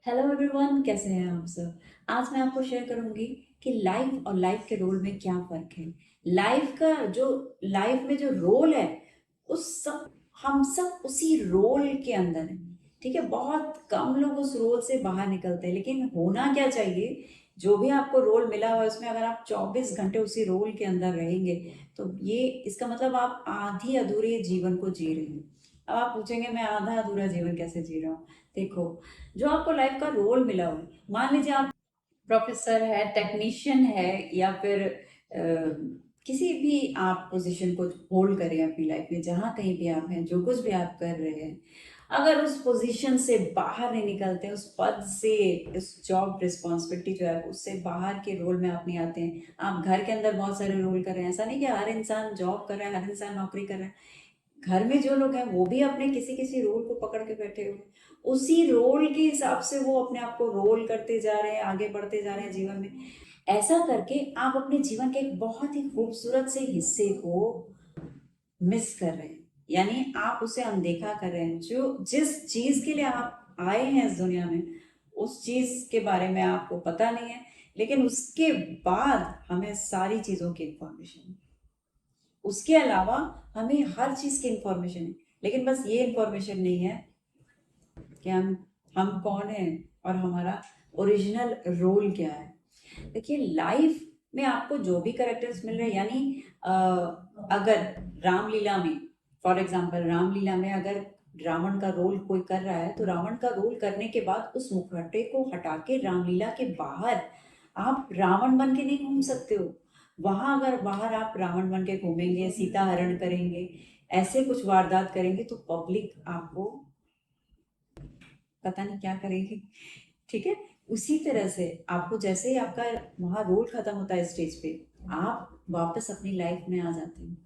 Hello everyone, कैसे हैं आप सब। आज मैं आपको शेयर करूंगी कि लाइफ और लाइफ के रोल में क्या फर्क है। लाइफ में जो रोल है, उस सब हम सब उसी रोल के अंदर हैं। ठीक है, बहुत कम लोग उस रोल से बाहर निकलते हैं, लेकिन होना क्या चाहिए, जो भी आपको रोल मिला हुआ है उसमें अगर आप 24 घंटे उसी रोल के अंदर रहेंगे तो ये इसका मतलब आप आधी अधूरे जीवन को जी रहे हैं। अब आप पूछेंगे मैं आधा अधूरा जीवन कैसे जी रहा हूँ। देखो, जो आपको लाइफ का रोल मिला हो, मान लीजिए आप प्रोफेसर है, टेक्नीशियन है, या फिर किसी भी आप पोजीशन को होल्ड करें अपनी लाइफ में, जहाँ कहीं भी आप हैं, जो कुछ भी आप कर रहे हैं, अगर उस पोजीशन से बाहर नहीं निकलते, उस पद से, उस जॉब रिस्पॉन्सिबिलिटी जो है उससे बाहर के रोल में आप नहीं आते हैं। आप घर के अंदर बहुत सारे रोल कर रहे हैं, ऐसा नहीं कि हर इंसान जॉब कर रहा है, हर इंसान नौकरी कर रहा है। घर में जो लोग हैं वो भी अपने किसी किसी रोल को पकड़ के बैठे हुए, उसी रोल के हिसाब से वो अपने आप को रोल करते जा रहे हैं, आगे बढ़ते जा रहे हैं जीवन में। ऐसा करके आप अपने जीवन के एक बहुत ही खूबसूरत से हिस्से को मिस कर रहे हैं, यानी आप उसे अनदेखा कर रहे हैं। जो जिस चीज के लिए आप आए हैं इस दुनिया में, उस चीज के बारे में आपको पता नहीं है, लेकिन उसके बाद हमें सारी चीजों की इंफॉर्मेशन, उसके अलावा हमें हर चीज की इंफॉर्मेशन है, लेकिन बस ये इंफॉर्मेशन नहीं है कि हम कौन हैं और हमारा ओरिजिनल रोल क्या है। देखिए, लाइफ में आपको जो भी करेक्टर्स मिल रहे हैं, यानी अगर रामलीला में, फॉर एग्जांपल रामलीला में अगर रावण का रोल कोई कर रहा है, तो रावण का रोल करने के बाद उस मुखौटे को हटा के रामलीला के बाहर आप रावण बन के नहीं घूम सकते हो। वहां अगर बाहर आप रावण बन के घूमेंगे, सीता हरण करेंगे, ऐसे कुछ वारदात करेंगे, तो पब्लिक आपको पता नहीं क्या करेगी। ठीक है, उसी तरह से आपको जैसे ही आपका वहां रोल खत्म होता है स्टेज पे, आप वापस अपनी लाइफ में आ जाते हैं।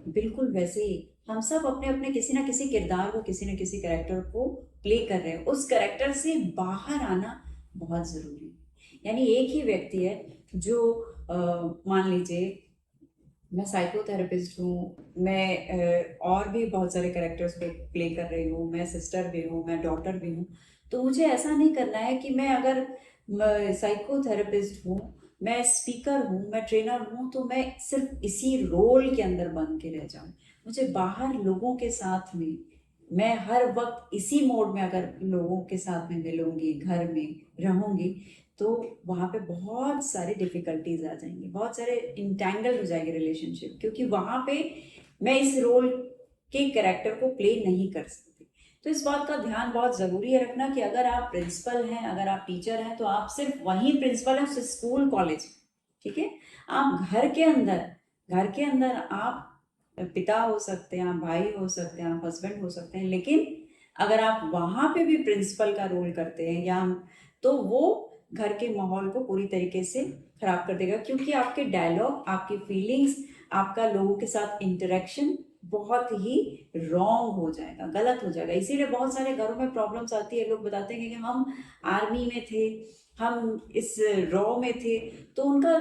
बिल्कुल वैसे ही हम सब अपने अपने किसी ना किसी किरदार को, किसी ना किसी कैरेक्टर को प्ले कर रहे हैं। उस कैरेक्टर से बाहर आना बहुत जरूरी है। यानी एक ही व्यक्ति है जो मान लीजिए मैं साइकोथेरेपिस्ट हूँ, मैं और भी बहुत सारे कैरेक्टर्स को प्ले कर रही हूँ, मैं सिस्टर भी हूँ, मैं डॉटर भी हूँ। तो मुझे ऐसा नहीं करना है कि मैं अगर साइकोथेरेपिस्ट हूँ, मैं स्पीकर हूँ, मैं ट्रेनर हूँ, तो मैं सिर्फ इसी रोल के अंदर बन के रह जाऊँ। मुझे बाहर लोगों के साथ में, मैं हर वक्त इसी मोड में अगर लोगों के साथ में मिलूंगी, घर में रहूंगी, तो वहां पे बहुत सारी डिफिकल्टीज आ जाएंगी, बहुत सारे इंटैंगल हो जाएंगे रिलेशनशिप, क्योंकि वहां पे मैं इस रोल के कैरेक्टर को प्ले नहीं कर सकती। तो इस बात का ध्यान बहुत जरूरी है रखना कि अगर आप प्रिंसिपल हैं, अगर आप टीचर हैं, तो आप सिर्फ वहीं प्रिंसिपल हैं उस स्कूल कॉलेज। ठीक है, आप घर के अंदर आप पिता हो सकते हैं, आप भाई हो सकते हैं, आप हस्बैंड हो सकते हैं, लेकिन अगर आप वहां पे भी प्रिंसिपल का रोल करते हैं, या तो वो घर के माहौल को पूरी तरीके से खराब कर देगा, क्योंकि आपके डायलॉग, आपकी फीलिंग्स, आपका लोगों के साथ इंटरेक्शन बहुत ही रॉन्ग हो जाएगा, गलत हो जाएगा। इसीलिए बहुत सारे घरों में प्रॉब्लम्स आती है। लोग बताते हैं कि हम आर्मी में थे, हम इस रॉ में थे, तो उनका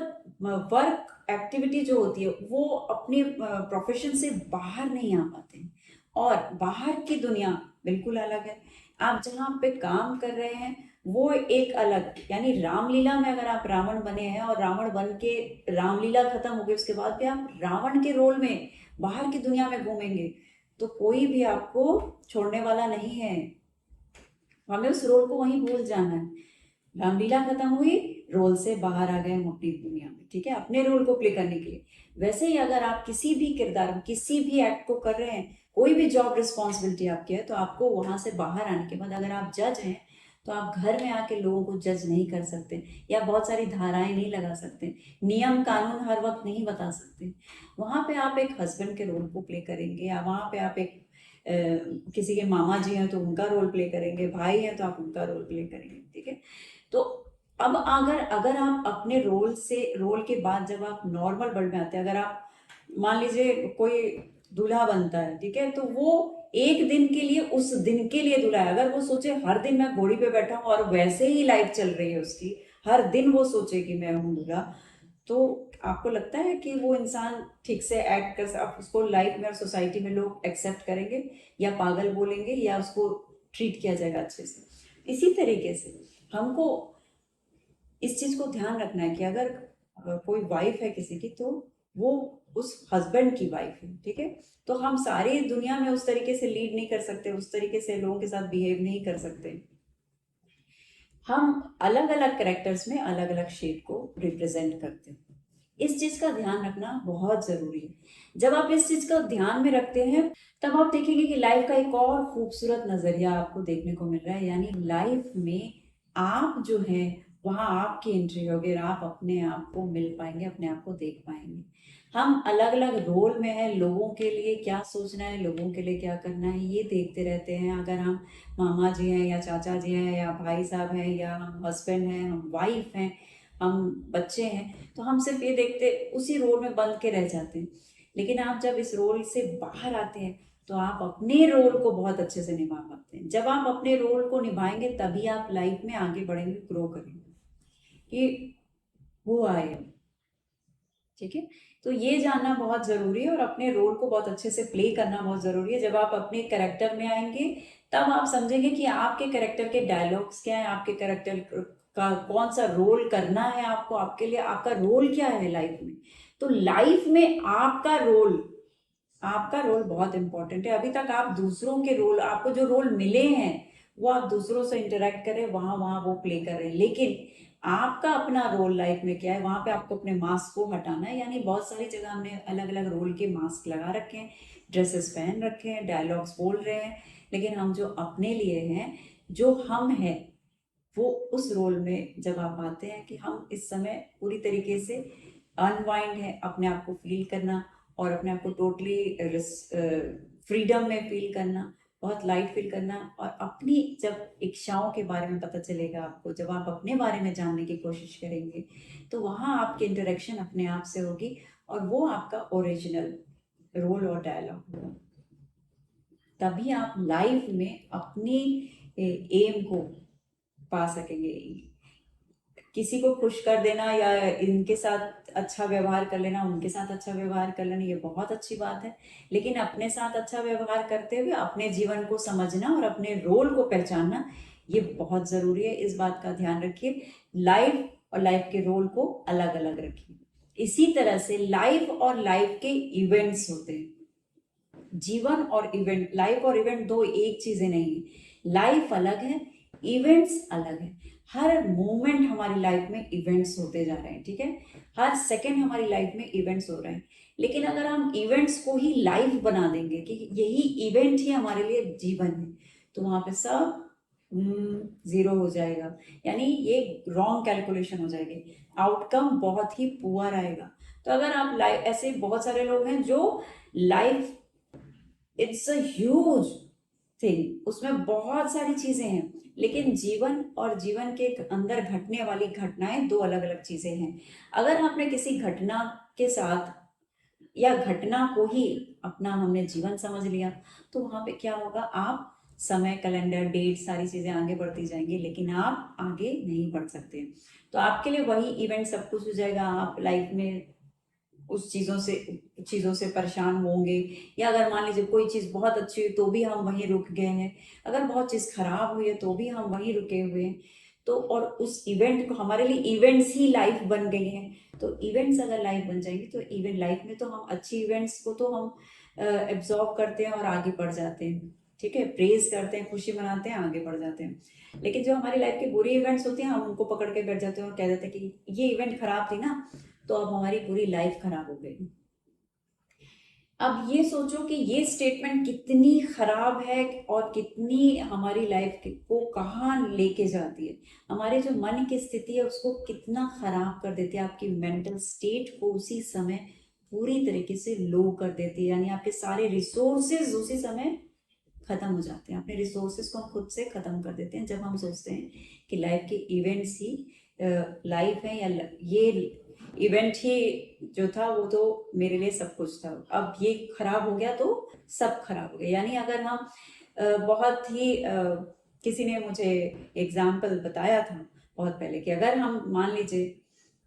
वर्क एक्टिविटी जो होती है वो अपने प्रोफेशन से बाहर नहीं आ पाते हैं। और बाहर की दुनिया बिल्कुल अलग है। आप जहाँ पे काम कर रहे हैं वो एक अलग, यानी रामलीला में अगर आप रावण बने हैं और रावण बन के रामलीला खत्म हो गई, उसके बाद भी आप रावण के रोल में बाहर की दुनिया में घूमेंगे, तो कोई भी आपको छोड़ने वाला नहीं है। हमें उस रोल को वहीं भूल जाना है। रामलीला खत्म हुई, रोल से बाहर आ गए हम अपनी दुनिया में। ठीक है, अपने रोल को प्ले करने के लिए। वैसे ही अगर आप किसी भी किरदार में, किसी भी एक्ट को कर रहे हैं, कोई भी जॉब रिस्पॉन्सिबिलिटी आपकी है, तो आपको वहां से बाहर आने के बाद, अगर आप जज हैं, तो आप घर में आके लोगों को जज नहीं कर सकते, या बहुत सारी धाराएं नहीं लगा सकते, नियम कानून हर वक्त नहीं बता सकते। वहां पे आप एक हस्बैंड के रोल को प्ले करेंगे, या वहां पे आप एक किसी के मामा जी हैं तो उनका रोल प्ले करेंगे, भाई हैं तो आप उनका रोल प्ले करेंगे। ठीक है, तो अब अगर अगर आप अपने रोल के बाद जब आप नॉर्मल वर्ल्ड में आते हैं, अगर आप मान लीजिए कोई दूल्हा बनता है, ठीक है, तो वो एक दिन के लिए, उस दिन के लिए दूल्हा है। अगर वो सोचे हर दिन मैं घोड़ी पे बैठा हूँ और वैसे ही लाइफ चल रही है उसकी, हर दिन वो सोचे कि मैं हूँ दूल्हा, तो आपको लगता है कि वो इंसान ठीक से एक्ट कर आप उसको लाइफ में और सोसाइटी में लोग एक्सेप्ट करेंगे, या पागल बोलेंगे, या उसको ट्रीट किया जाएगा अच्छे से। इसी तरीके से हमको इस चीज को ध्यान रखना है कि अगर कोई वाइफ है किसी की, तो वो उस हस्बैंड की वाइफ है, ठीक है। तो हम सारी दुनिया में उस तरीके से लीड नहीं कर सकते, उस तरीके से लोगों के साथ बिहेव नहीं कर सकते। हम अलग अलग कैरेक्टर्स में अलग अलग शेड को रिप्रेजेंट करते हैं। इस चीज का ध्यान रखना बहुत जरूरी है। जब आप इस चीज का ध्यान में रखते हैं, तब आप देखेंगे कि लाइफ का एक और खूबसूरत नजरिया आपको देखने को मिल रहा है। यानी लाइफ में आप जो है, वहां आपकी एंट्री होगी और आप अपने आप को मिल पाएंगे, अपने आप को देख पाएंगे। हम अलग अलग रोल में है, लोगों के लिए क्या सोचना है, लोगों के लिए क्या करना है, ये देखते रहते हैं। अगर हम मामा जी हैं या चाचा जी हैं या भाई साहब हैं या हम हस्बैंड हैं, हम वाइफ हैं, हम बच्चे हैं, तो हम सिर्फ ये देखते, उसी रोल में बंद के रह जाते हैं। लेकिन आप जब इस रोल से बाहर आते हैं, तो आप अपने रोल को बहुत अच्छे से निभा पाते हैं। जब आप अपने रोल को निभाएंगे, तभी आप लाइफ में आगे बढ़ेंगे, ग्रो करेंगे कि वो आए, ठीक है। तो ये जानना बहुत जरूरी है और अपने रोल को बहुत अच्छे से प्ले करना बहुत जरूरी है। जब आप अपने कैरेक्टर में आएंगे, तब आप समझेंगे कि आपके कैरेक्टर के डायलॉग्स क्या है, आपके कैरेक्टर का कौन सा रोल करना है आपको, आपके लिए आपका रोल क्या है लाइफ में। तो लाइफ में आपका रोल बहुत इंपॉर्टेंट है। अभी तक आप दूसरों के रोल, आपको जो रोल मिले हैं, वो आप दूसरों से इंटरेक्ट करें, वहां वहां वो प्ले कर रहे हैं। लेकिन आपका अपना रोल लाइफ में क्या है, वहां पे आपको अपने मास्क को हटाना है। यानी बहुत सारी जगह हमने अलग अलग रोल के मास्क लगा रखे हैं, ड्रेसेस पहन रखे हैं, डायलॉग्स बोल रहे हैं, लेकिन हम जो अपने लिए हैं, जो हम हैं, वो उस रोल में जब आप आते हैं कि हम इस समय पूरी तरीके से अनवाइंड है, अपने आप को फील करना और अपने आप को टोटली फ्रीडम में फील करना, बहुत लाइट फील करना। और अपनी जब इच्छाओं के बारे में पता चलेगा आपको, जब आप अपने बारे में जानने की कोशिश करेंगे, तो वहाँ आपकी इंटरेक्शन अपने आप से होगी और वो आपका ओरिजिनल रोल और डायलॉग होगा। तभी आप लाइफ में अपनी एम को पा सकेंगे। किसी को खुश कर देना या इनके साथ अच्छा व्यवहार कर लेना, उनके साथ अच्छा व्यवहार कर लेना, ये बहुत अच्छी बात है। लेकिन अपने साथ अच्छा व्यवहार करते हुए अपने जीवन को समझना और अपने रोल को पहचानना, ये बहुत जरूरी है। इस बात का ध्यान रखिए। लाइफ और लाइफ के रोल को अलग अलग रखिए। इसी तरह से लाइफ और लाइफ के इवेंट्स होते हैं। जीवन और इवेंट, लाइफ और इवेंट दो एक चीजें नहीं है। लाइफ अलग है, इवेंट्स अलग है। हर मोमेंट हमारी लाइफ में इवेंट्स होते जा रहे हैं, ठीक है। हर सेकंड हमारी लाइफ में इवेंट्स हो रहे हैं। लेकिन अगर हम इवेंट्स को ही लाइफ बना देंगे कि यही इवेंट ही हमारे लिए जीवन है, तो वहां पे सब जीरो हो जाएगा। यानी ये रॉन्ग कैलकुलेशन हो जाएगी, आउटकम बहुत ही पुअर आएगा। तो अगर आप लाइफ, ऐसे बहुत सारे लोग हैं जो life, it's a huge thing, उसमें बहुत सारी चीजें हैं, लेकिन जीवन और जीवन के अंदर घटने वाली घटनाएं दो अलग अलग चीजें हैं। अगर आपने किसी घटना के साथ या घटना को ही अपना हमने जीवन समझ लिया, तो वहां पे क्या होगा, आप समय, कैलेंडर, डेट, सारी चीजें आगे बढ़ती जाएंगी, लेकिन आप आगे नहीं बढ़ सकते। तो आपके लिए वही इवेंट सब कुछ हो जाएगा। आप लाइफ में उस चीज़ों से परेशान होंगे। या अगर मान लीजिए कोई चीज़ बहुत अच्छी हुई तो भी हम वहीं रुक गए हैं, अगर बहुत चीज़ खराब हुई है तो भी हम वहीं रुके हुए हैं। तो और उस इवेंट को, हमारे लिए इवेंट्स ही लाइफ बन गई हैं। तो इवेंट्स अगर लाइफ बन जाएंगी, तो इवेंट लाइफ में तो हम अच्छी इवेंट्स को तो हम एब्जॉर्व करते हैं और आगे बढ़ जाते हैं, ठीक है, प्रेज करते हैं, खुशी मनाते हैं, आगे बढ़ जाते हैं। लेकिन जो हमारी लाइफ के बुरी इवेंट्स होती हैं, हम उनको पकड़ के बैठ जाते हैं और कह देते हैं कि ये इवेंट खराब थी ना, तो अब हमारी पूरी लाइफ खराब हो गई। अब ये सोचो कि ये स्टेटमेंट कितनी खराब है और कितनी हमारी लाइफ को कहाँ लेके जाती है। हमारे जो मन की स्थिति है उसको कितना खराब कर देती है, आपकी मेंटल स्टेट को उसी समय पूरी तरीके से लो कर देती है। यानी आपके सारे रिसोर्सेज उसी समय खत्म हो जाते हैं। अपने रिसोर्सेज को हम खुद से खत्म कर देते हैं जब हम सोचते हैं कि लाइफ के इवेंट्स ही लाइफ है, या ये इवेंट ही जो था वो तो मेरे लिए सब कुछ था, अब ये खराब हो गया तो सब खराब हो गया। यानी अगर हम बहुत ही किसी ने मुझे एग्जाम्पल बताया था बहुत पहले कि अगर हम मान लीजिए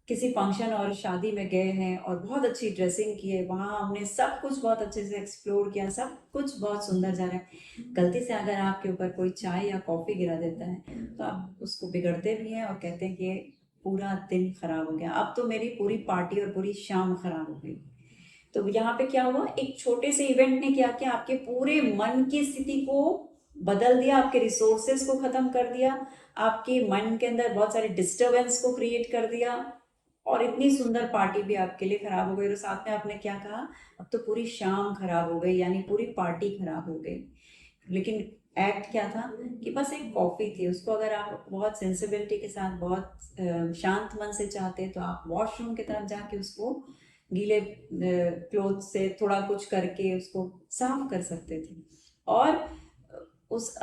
किसी फंक्शन और शादी में गए हैं और बहुत अच्छी ड्रेसिंग की है, वहाँ हमने सब कुछ बहुत अच्छे से एक्सप्लोर किया, सब कुछ बहुत सुंदर जा रहा है, गलती से अगर आपके ऊपर कोई चाय या कॉफ़ी गिरा देता है तो आप उसको बिगड़ते भी हैं और कहते हैं कि पूरा दिन खराब हो गया, अब तो मेरी पूरी पार्टी और पूरी शाम खराब हो गई। तो यहाँ पे क्या हुआ, एक छोटे से इवेंट ने क्या किया, आपके पूरे मन की स्थिति को बदल दिया, आपके रिसोर्सेज को खत्म कर दिया, आपके मन के अंदर बहुत सारे डिस्टरबेंस को क्रिएट कर दिया, और इतनी सुंदर पार्टी भी आपके लिए खराब हो गई। और साथ में आपने क्या कहा, अब तो पूरी शाम खराब हो गई, यानी पूरी पार्टी खराब हो गई। लेकिन एक्ट क्या था कि बस एक कॉफ़ी थी, उसको अगर आप बहुत सेंसिबिलिटी के साथ, बहुत शांत मन से चाहते तो आप वॉशरूम की तरफ जाके उसको गीले क्लोथ से थोड़ा कुछ करके उसको साफ कर सकते थे। और उस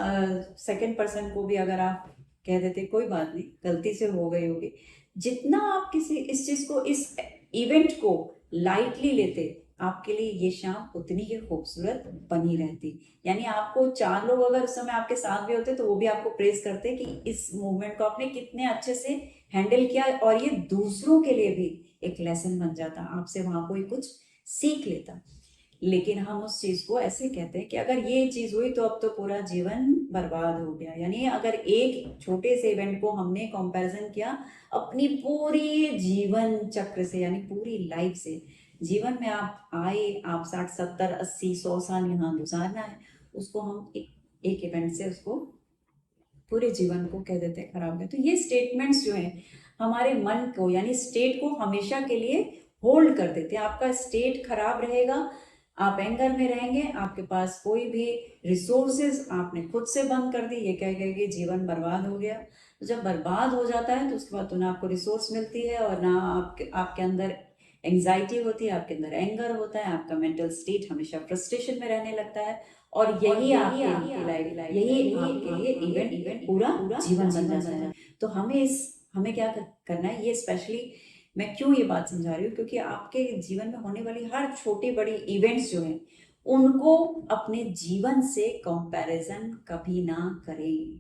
सेकंड पर्सन को भी अगर आप कह देते कोई बात नहीं, गलती से हो गई होगी, जितना आप किसी इस चीज़ को, इस इवेंट को लाइटली लेते, आपके लिए ये शाम उतनी ही खूबसूरत बनी रहती। यानी आपको 4 लोग अगर उस समय आपके साथ भी होते तो वो भी आपको प्रेज करते कि इस मूवमेंट को आपने कितने अच्छे से हैंडल किया, और ये दूसरों के लिए भी एक लेसन बन जाता, आपसे वहाँ कोई कुछ सीख लेता। लेकिन हम उस चीज़ को ऐसे कहते हैं कि अगर ये चीज़ हुई तो अब तो पूरा जीवन बर्बाद हो गया। यानी अगर एक छोटे से इवेंट को हमने कंपैरिजन किया अपनी पूरी जीवन चक्र से, यानी पूरी लाइफ से, जीवन में आप आए, आप 60 70 80 100 साल यहाँ गुजारना है, उसको हम एक इवेंट से उसको पूरे जीवन को कह देते हैं खराब है। तो ये स्टेटमेंट्स जो हैं हमारे मन को, यानी स्टेट को हमेशा के लिए होल्ड कर देते हैं। आपका स्टेट खराब रहेगा, आप एंगर में रहेंगे, आपके पास कोई भी रिसोर्सेज आपने खुद से बंद कर दी, ये कह गए कि जीवन बर्बाद हो गया। तो जब बर्बाद हो जाता है तो उसके बाद तो ना आपको रिसोर्स मिलती है और ना आपके अंदर एंग्जाइटी होती है, आपके अंदर एंगर होता है, आपका मेंटल स्टेट हमेशा फ्रस्ट्रेशन में रहने लगता है, और यही आपकी लाइफ, यही आपके लिए इवेंट पूरा जीवन बन जाता है। तो हमें क्या करना है, ये स्पेशली मैं क्यों ये बात समझा रही हूँ, क्योंकि आपके जीवन में होने वाली हर छोटी बड़ी इवेंट्स जो हैं उनको अपने जीवन से कंपैरिजन कभी ना करें।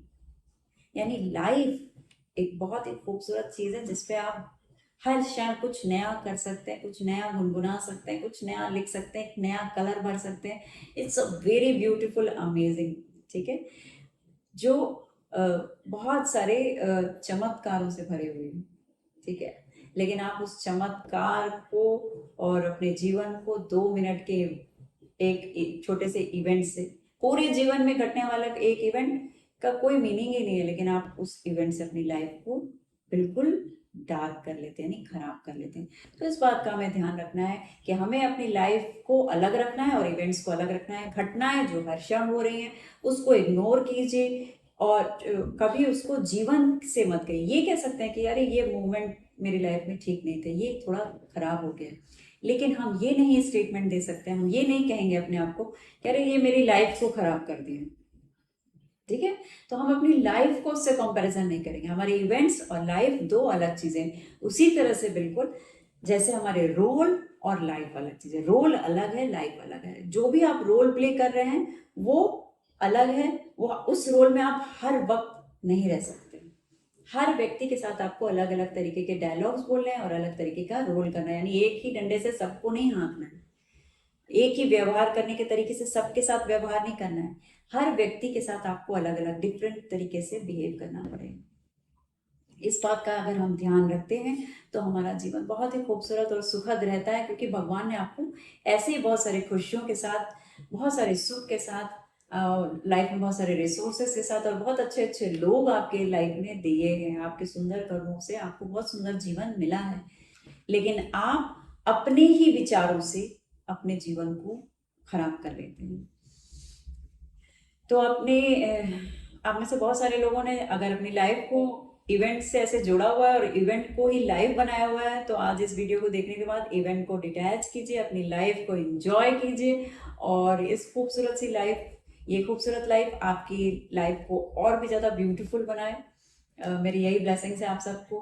यानी लाइफ एक बहुत ही खूबसूरत चीज़ है जिसपे आप हर क्षण कुछ नया कर सकते हैं, कुछ नया गुनगुना सकते हैं, कुछ नया लिख सकते हैं, एक नया कलर भर सकते हैं। It's a very beautiful amazing, ठीक है, जो बहुत सारे चमत्कारों से भरे हुए हैं, ठीक है। लेकिन आप उस चमत्कार को और अपने जीवन को 2 मिनट के एक छोटे से इवेंट से, पूरे जीवन में घटने वाला एक इवेंट का कोई मीनिंग ही नहीं है, लेकिन आप उस इवेंट से अपनी लाइफ को बिल्कुल डार्क कर लेते हैं, यानी खराब कर लेते हैं। तो इस बात का हमें ध्यान रखना है कि हमें अपनी लाइफ को अलग रखना है और इवेंट्स को अलग रखना है। घटनाएं जो हर क्षण हो रही हैं उसको इग्नोर कीजिए, और कभी उसको जीवन से मत कहिए। ये कह सकते हैं कि यार ये मूवमेंट मेरी लाइफ में ठीक नहीं था, ये थोड़ा खराब हो गया, लेकिन हम ये नहीं स्टेटमेंट दे सकते, हम ये नहीं कहेंगे अपने आप को कि अरे ये मेरी लाइफ को खराब कर दिया, ठीक है। तो हम अपनी लाइफ को उससे कंपैरिजन नहीं करेंगे। हमारे इवेंट्स और लाइफ दो अलग चीजें। उसी तरह से बिल्कुल जैसे हमारे रोल और लाइफ अलग चीज है, रोल अलग है, लाइफ अलग है। जो भी आप रोल प्ले कर रहे हैं वो अलग है, वो उस रोल में आप हर वक्त नहीं रह सकते। हर व्यक्ति के साथ आपको अलग अलग तरीके के डायलॉग्स बोलने हैं और अलग तरीके का रोल करना है, यानी एक ही डंडे से सबको नहीं हाँकना है, एक ही व्यवहार करने के तरीके से सबके साथ व्यवहार नहीं करना है। हर व्यक्ति के साथ आपको अलग अलग डिफरेंट तरीके से बिहेव करना पड़ेगा। इस बात का अगर हम ध्यान रखते हैं तो हमारा जीवन बहुत ही खूबसूरत और सुखद रहता है, क्योंकि भगवान ने आपको ऐसे ही बहुत सारे खुशियों के साथ, बहुत सारे सुख के साथ, लाइफ में बहुत सारे रिसोर्सेस के साथ और बहुत अच्छे अच्छे लोग आपके लाइफ में दिए हैं। आपके सुंदर कर्मों से आपको बहुत सुंदर जीवन मिला है, लेकिन आप अपने ही विचारों से अपने जीवन को खराब कर लेते हैं। तो आप में से बहुत सारे लोगों ने अगर अपनी लाइफ को इवेंट से ऐसे जुड़ा हुआ है और इवेंट को ही लाइव बनाया हुआ है, तो आज इस वीडियो को देखने के बाद इवेंट को डिटैच कीजिए, अपनी लाइफ को एंजॉय कीजिए, और इस खूबसूरत सी लाइफ, ये खूबसूरत लाइफ आपकी लाइफ को और भी ज़्यादा ब्यूटीफुल बनाए। मेरी यही ब्लेसिंग्स है आप सबको।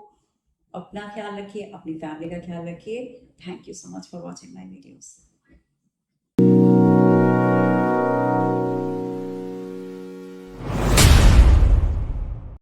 अपना ख्याल रखिए, अपनी फैमिली का ख्याल रखिए। Thank you so much for watching my videos.